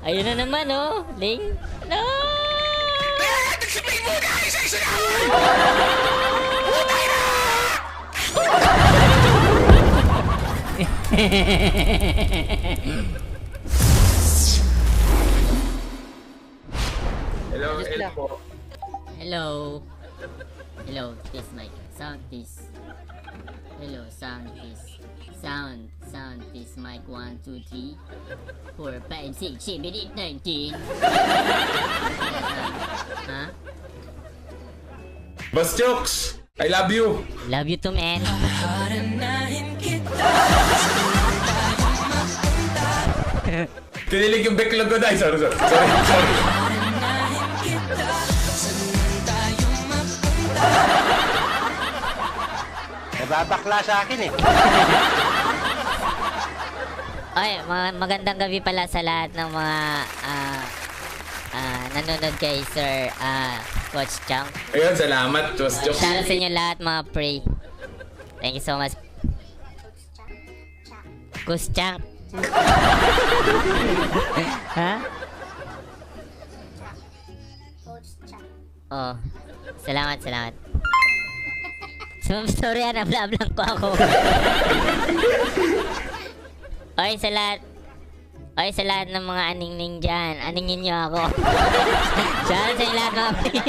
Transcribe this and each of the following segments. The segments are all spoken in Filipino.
Ayun na naman, oh. Ling. No! Nagsipin mo na! Isa-isa na! Hello, Elpo. Hello. Hello, test mic. Sound test. Hello, sound test. Sound test mic 1, 2, 3, 4, 5, 6, 7, 8, 9, 10. Ha? Boss Jokes, I love you. Love you too, man. Kinilig yung backlog ko na. Sorry. Nababakla sa akin eh. Ay, magandang gabi pala sa lahat ng mga nanonood kay Sir Coach Chang. Ayun, salamat, Boss Jokes. Shout out sa inyo lahat mga pre. Thank you so much. Coach Chang. Ha? Oh. Salamat. Sorry, nablab lang ko ako. Oy, sa lahat ng mga aningning dyan. Aningin nyo ako. Shout out sa inyo lahat mga pre.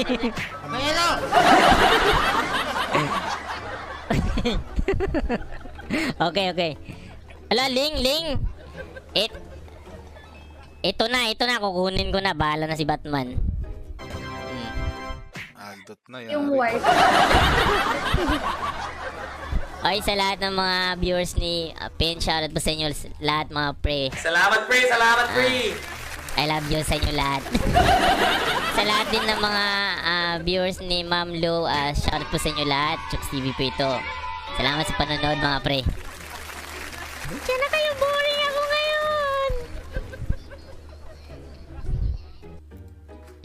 Mayroon! Okay. Ala, Ling. Ito na, kukunin ko na. Bahala na si Batman. Aldot na yan. Yung wife. Ay, sa lahat ng mga viewers ni Pin, shoutout po sa inyo lahat mga pre. Salamat, pre. I love you sa inyo lahat. Sa lahat din ng mga viewers ni Ma'am Lou, shoutout po sa inyo lahat. Chooks TV po ito. Salamat sa panonood mga pre. Diyan na kayo, boring ako ngayon.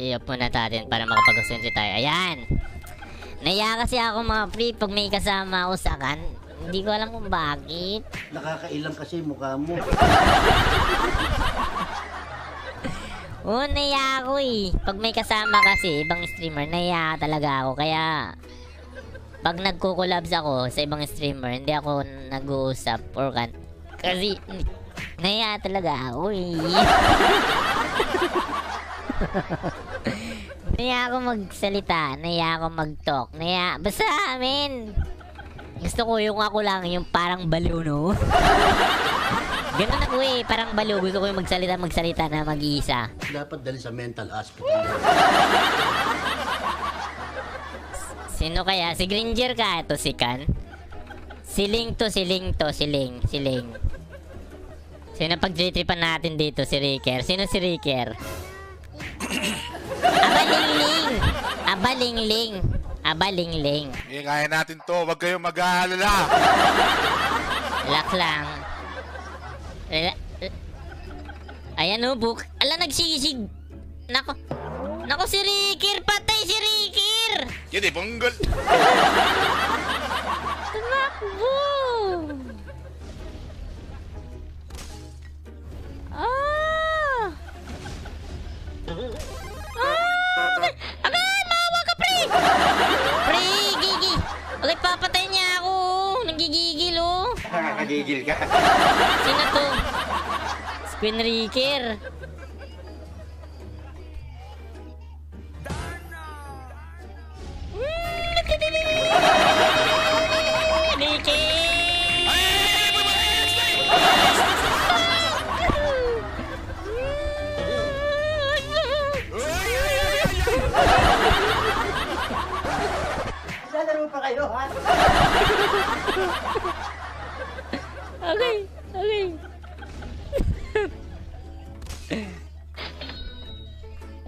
I-up muna natin para makapag-concentrate tayo. Ayan. Naiya kasi ako mga pre pag may kasama ako sa kan. Hindi ko alam kung bakit. Nakakailang kasi mukha mo. Oo, naiya ako eh. Pag may kasama kasi, ibang streamer, naiya talaga ako. Kaya, pag nagko-collabs ako sa ibang streamer, hindi ako nag-uusap or kan. Kasi, naiya talaga ako eh. Naiya ako magsalita, naiya ako mag-talk, naiya, basta amin. Gusto ko yung ako lang, yung parang baliw, no? Ganun ako eh, parang baliw. Gusto ko yung magsalita na mag-iisa. Dapat dali sa mental hospital. Sino kaya? Si Granger ka? Ito si Kan? Siling. Sino pag-tripan natin dito? Si Ricker. Sino si Ricker? Abalingling. Kaya natin to. Huwag kayong mag-aalala. Relax lang. Ayan o, book. Ala, nagsigisig. Nako si Ricker. Patay si Ricker. Hindi, bunggol. Tumakbo. Agad! Maawa ka, pre! Pre, gigi! Okay, papatay niya ako. Nagigigil, oh. Nakakagigil ka. Sino to? Si Queen Ricker. Lalaro pa kayo, ha? Okay.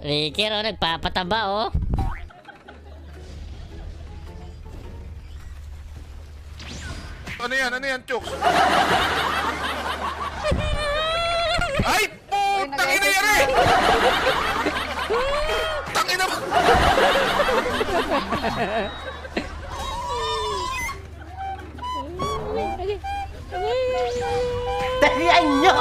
Ricker, oh, nagpapataba, oh. Ano yan, Chooks? Ay, putang ina yan eh! Tangina mo! Dalian nyo!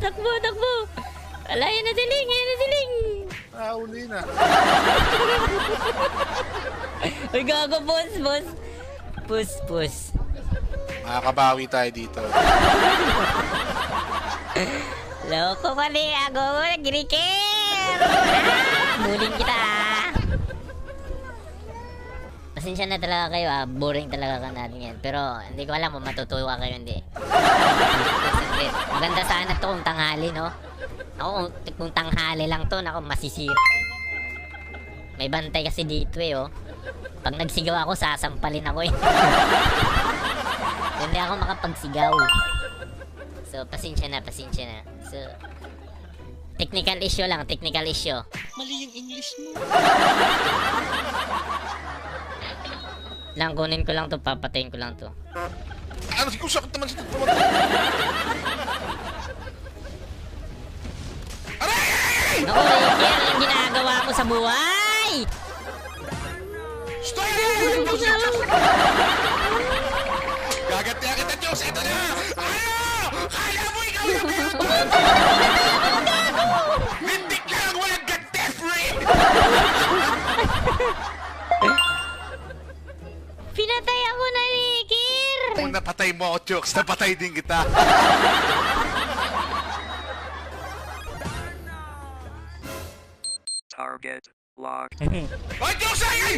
Takbo, takbo. Ala, yan na siling, yan na siling. Uli na. Uy, gago, boss, boss. Push, push. Makakabawi tayo dito. Loko ka ni ako, nagriker. Buling kita. Pasensya na talaga kayo, boring talaga ka natin yan. Pero hindi ko alam kung matutuwa kayo, hindi. Maganda sana to kung tanghali, no? Ako, kung tanghali lang to, ako masisira. May bantay kasi dito eh, oh. Pag nagsigaw ako, sasampalin ako eh. Hindi ako makapagsigaw. So, pasensya na, pasensya na. So, technical issue lang, technical issue. Mali yung English mo. Lang, kunin ko lang to, papatayin ko lang to. Ano, kung sakit naman sa tutuwa. Naku, Riker, yung ginagawa mo sa buhay! Stop! Gagatiya kita, Diyos! Ito na! Ano? Kaya mo ikaw na Lintik lang! Walang God-death ring! Pinatay ako na, Riker! Kung napatay mo ako, Jokes, napatay din kita. Target locked. Ay, Jokes! Ay!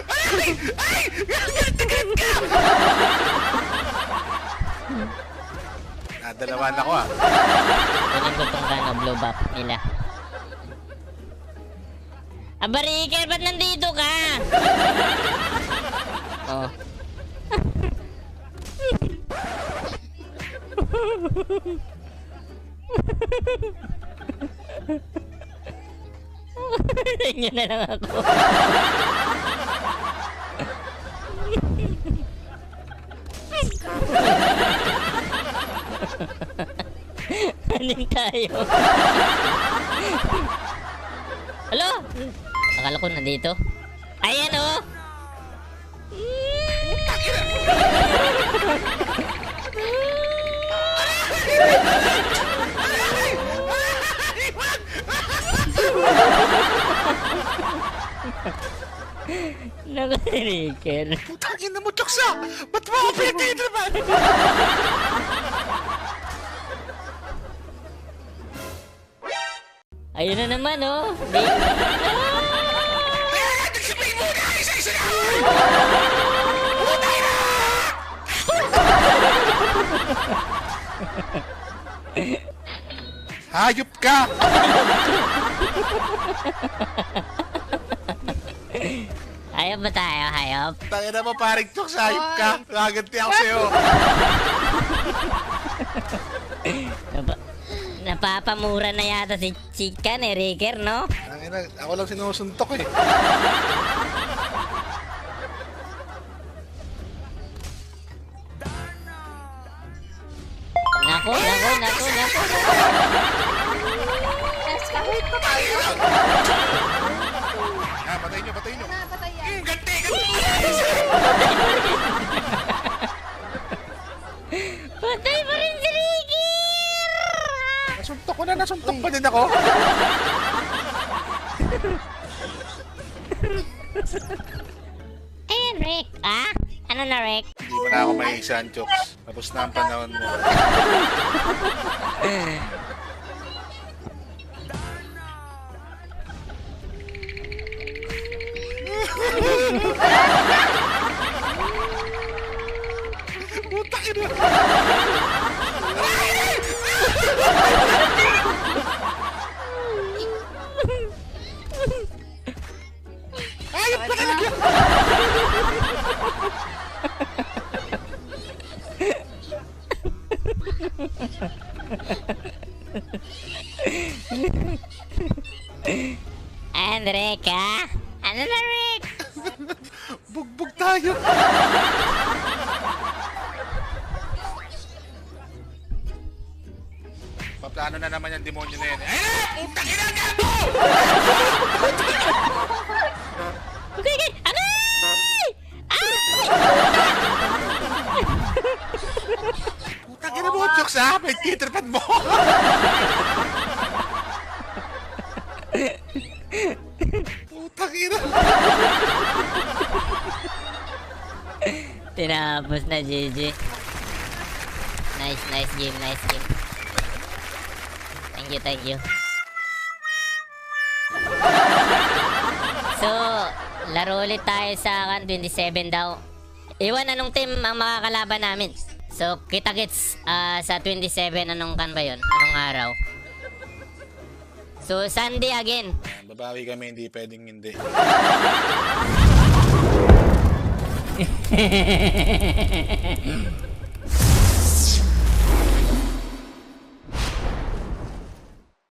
Ay! Ay! Galit ka! Nadalawan ako ah. Kunin ko tong blow buff nila. Aba, Riker, ba't nandito ka? Oh. Tingnan na lang ako. Aning tayo. Hello? Akala ko nandito. Ayan oh. Nakasirikin. Putangin na mo, Jokes ah! Ba't mo ako pinagtitrapan? Ayun na naman oh. Nagsipay mo na! Isa-isa na! Hayop ka! Hayop ba tayo? Hayop? Tangin na mo, paring Jokes, hayop ka! Nakaganti ako sa'yo! Napapamura na yata si Chikan eh, Riker, no? Tangin na, ako lang sinusuntok eh. Naku. Ah, patayin nyo. Napatay yan. Ganti! Patay pa rin si Riker! Nasuntok pa din ako. Ayan, Rick. Ah? Ano na, Rick? Hindi mo na ako maiisan, Jokes. Tapos na ang panahon mo. Putakin mo! Ayop ka talaga! Ayan, Rick, ah? Ano na, Rick? Bugbog tayo! na naman yung demonyo na yan. Ayun na! Putang ina gago! Okay, okay. Aray! Putang ina mo, Chooks ha? May titripan mo! Putang ina! Tinapos na, GG. Nice, nice game, nice game. Thank you, thank you. So, laro ulit tayo sa 27 daw. Iwan anong team ang makakalaban namin. So, kita-kits sa 27, anong kan ba yun? Anong araw? So, Sunday again. Babawi kami, hindi pwedeng hindi.